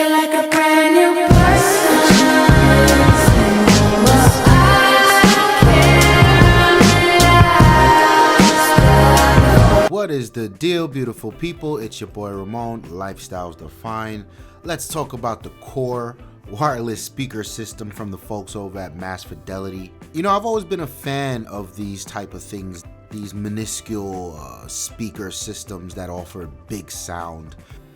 feel like a brand new person. Well, I can't. What is the deal, beautiful people? It's your boy Ramon, Lifestyles Defined. Let's talk about the core wireless speaker system from the folks over at Mass Fidelity. You know, I've always been a fan of these type of things, these minuscule speaker systems that offer big sound.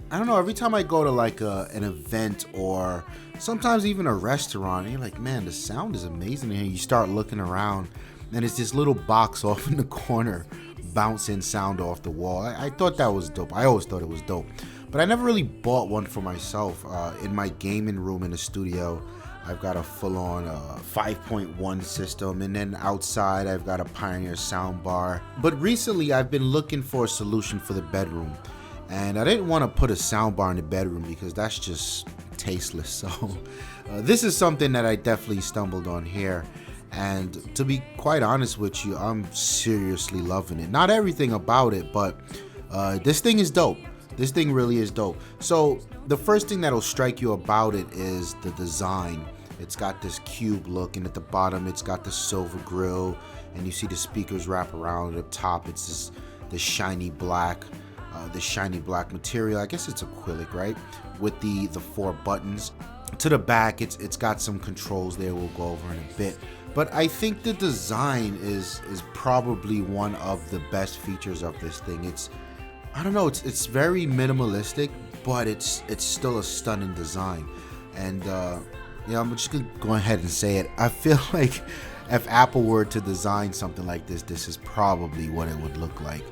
I don't know, every time I go to like an event or sometimes even a restaurant, you're like, man, the sound is amazing here. You start looking around and it's this little box off in the corner bouncing sound off the wall. I thought that was dope. I always thought it was dope. But I never really bought one for myself. In my gaming room in the studio, I've got a full-on 5.1 system, and then outside I've got a Pioneer soundbar. But recently I've been looking for a solution for the bedroom, and I didn't want to put a soundbar in the bedroom because that's just tasteless. So this is something that I definitely stumbled on here, and to be quite honest with you, I'm seriously loving it. Not everything about it, but this thing is dope. This thing really is dope. So the first thing that'll strike you about it is the design. It's got this cube look, and at the bottom it's got the silver grill, and you see the speakers wrap around. At the top it's this shiny black material. I guess it's acrylic, right? With the 4 buttons. To the back it's got some controls there we'll go over in a bit. But I think the design is probably one of the best features of this thing. I don't know, it's very minimalistic, but it's still a stunning design. And yeah, I'm just gonna go ahead and say it. I feel like if Apple were to design something like this is probably what it would look like.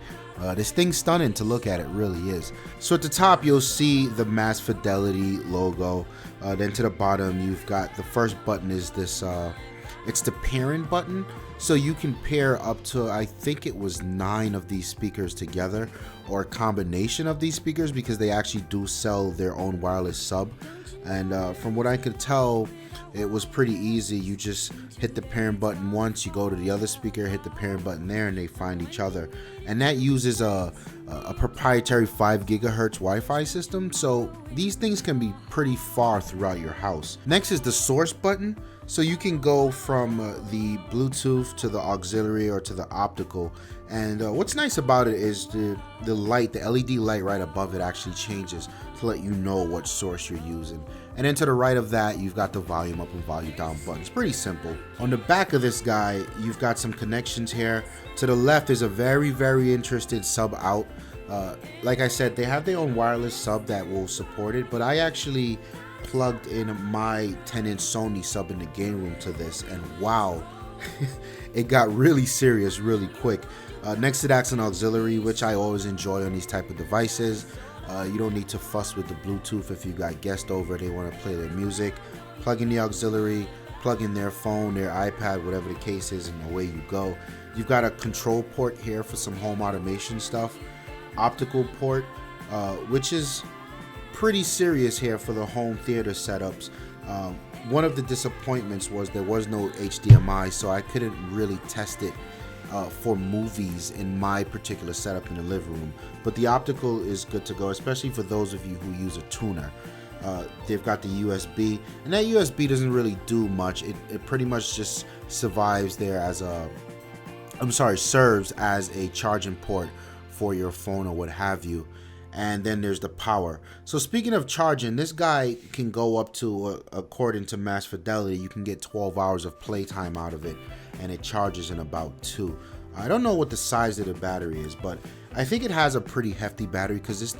This thing's stunning to look at, it really is. So at the top you'll see the Mass Fidelity logo. Then to the bottom you've got the first button is this it's the pairing button, so you can pair up to, I think it was 9 of these speakers together, or a combination of these speakers, because they actually do sell their own wireless sub. And from what I could tell, it was pretty easy. You just hit the pairing button once, you go to the other speaker, hit the pairing button there, and they find each other. And that uses a proprietary 5 gigahertz Wi-Fi system, so these things can be pretty far throughout your house. Next is the source button. So you can go from the Bluetooth to the auxiliary or to the optical. And what's nice about it is the light, the LED light right above it actually changes to let you know what source you're using. And then to the right of that, you've got the volume up and volume down buttons. Pretty simple. On the back of this guy, you've got some connections here. To the left is a very, very interesting sub out. Like I said, they have their own wireless sub that will support it, but I actually plugged in my 10-inch Sony sub in the game room to this, and wow, it got really serious really quick. Next to that's an auxiliary, which I always enjoy on these type of devices. You don't need to fuss with the Bluetooth if you got guests over, they want to play their music. Plug in the auxiliary, plug in their phone, their iPad, whatever the case is, and away you go. You've got a control port here for some home automation stuff. Optical port, which is pretty serious here for the home theater setups. One of the disappointments was there was no HDMI, so I couldn't really test it for movies in my particular setup in the living room. But the optical is good to go, especially for those of you who use a tuner. They've got the USB, and that USB doesn't really do much. It pretty much just survives there as serves as a charging port for your phone or what have you. And then there's the power. So speaking of charging, this guy can go up to, according to Mass Fidelity, you can get 12 hours of playtime out of it, and it charges in about 2. I don't know what the size of the battery is, but I think it has a pretty hefty battery, because this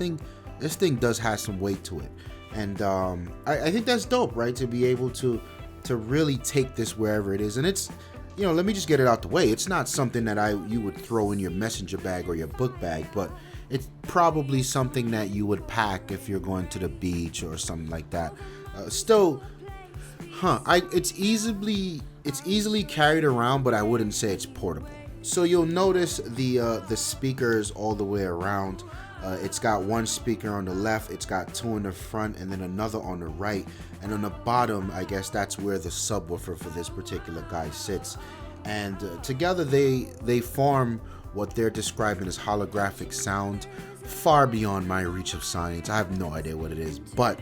thing does have some weight to it. And I think that's dope, right? To be able to really take this wherever it is. And it's, you know, let me just get it out the way. It's not something that you would throw in your messenger bag or your book bag, but it's probably something that you would pack if you're going to the beach or something like that. It's easily carried around, but I wouldn't say it's portable. So you'll notice the speakers all the way around. It's got one speaker on the left, it's got 2 in the front, and then another on the right. And on the bottom, I guess that's where the subwoofer for this particular guy sits. And together they form what they're describing as holographic sound, far beyond my reach of science. I have no idea what it is, but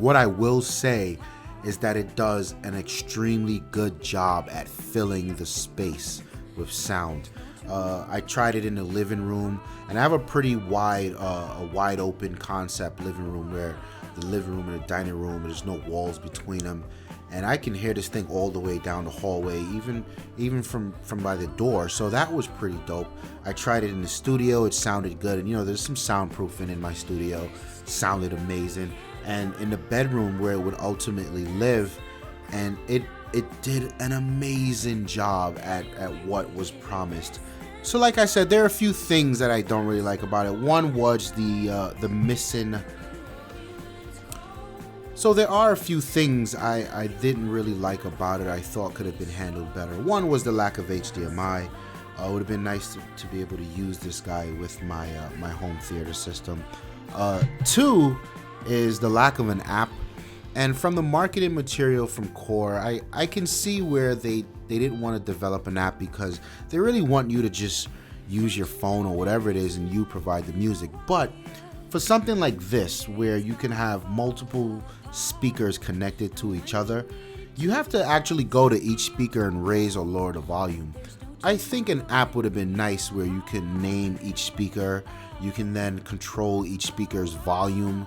What I will say is that it does an extremely good job at filling the space with sound. I tried it in the living room, and I have a pretty wide open concept living room where the living room and the dining room, there's no walls between them, and I can hear this thing all the way down the hallway, even from by the door. So that was pretty dope. I tried it in the studio, it sounded good, and there's some soundproofing in my studio, sounded amazing. And in the bedroom where it would ultimately live, and it did an amazing job at what was promised. So like I said, there are a few things that I don't really like about it. One was the missing. So there are a few things I didn't really like about it. I thought could have been handled better. One was the lack of HDMI. It would have been nice to be able to use this guy with my home theater system. Two is the lack of an app. And from the marketing material from Core, I can see where they didn't want to develop an app because they really want you to just use your phone or whatever it is and you provide the music. But for something like this, where you can have multiple speakers connected to each other, you have to actually go to each speaker and raise or lower the volume. I think an app would have been nice where you can name each speaker, you can then control each speaker's volume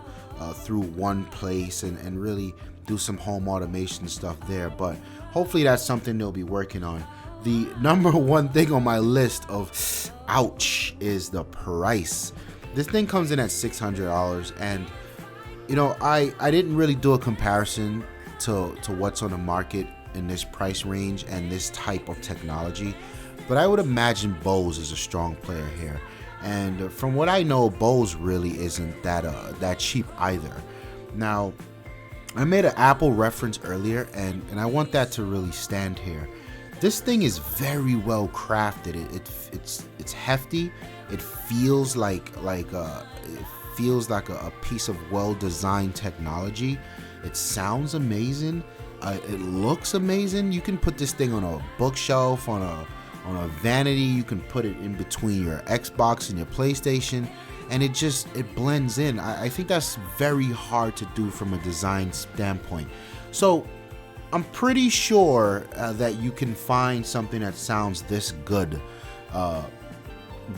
through one place and really do some home automation stuff there. But hopefully that's something they'll be working on. The number one thing on my list of ouch is the price. This thing comes in at $600, and I didn't really do a comparison to what's on the market in this price range and this type of technology, but I would imagine Bose is a strong player here. And from what I know, Bose really isn't that cheap either. Now, I made an Apple reference earlier, and I want that to really stand here. This thing is very well crafted. It's hefty. It feels like a piece of well-designed technology. It sounds amazing. It looks amazing. You can put this thing on a bookshelf, on a vanity. You can put it in between your Xbox and your PlayStation, and it blends in. I think that's very hard to do from a design standpoint. So I'm pretty sure that you can find something that sounds this good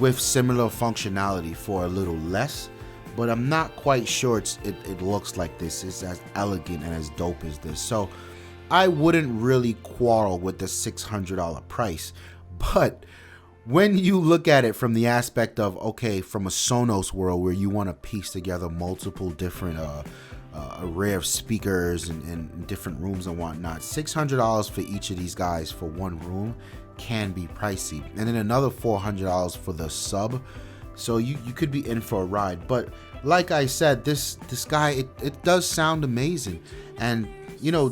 with similar functionality for a little less, but I'm not quite sure it looks like this. It's as elegant and as dope as this. So I wouldn't really quarrel with the $600 price. But when you look at it from the aspect of, okay, from a Sonos world where you want to piece together multiple different array of speakers and different rooms and whatnot, $600 for each of these guys for one room can be pricey. And then another $400 for the sub. So you could be in for a ride. But like I said, this guy, it does sound amazing. And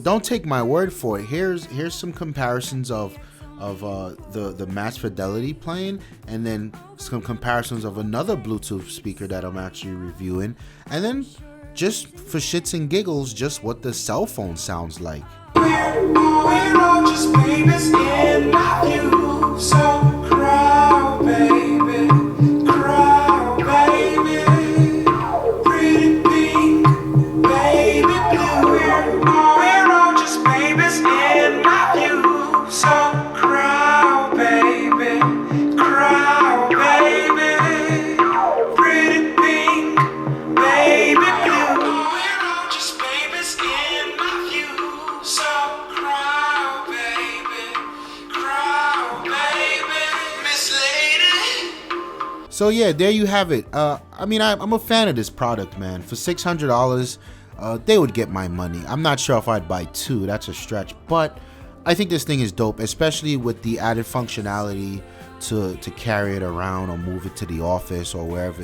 don't take my word for it. Here's some comparisons of the Mass Fidelity plane, and then some comparisons of another Bluetooth speaker that I'm actually reviewing, and then just for shits and giggles, just what the cell phone sounds like. We're all just babies in my view, so cry, baby, pretty pink, baby blue. We're all just babies in my view, so So yeah, there you have it. I'm a fan of this product, man. For $600, they would get my money. I'm not sure if I'd buy two. That's a stretch, but I think this thing is dope, especially with the added functionality to carry it around or move it to the office or wherever.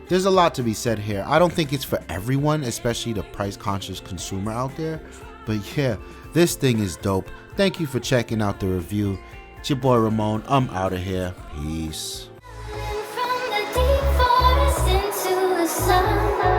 There's a lot to be said here. I don't think it's for everyone, especially the price-conscious consumer out there. But yeah, this thing is dope. Thank you for checking out the review. It's your boy Ramon. I'm out of here. Peace. From the deep forest into the sun.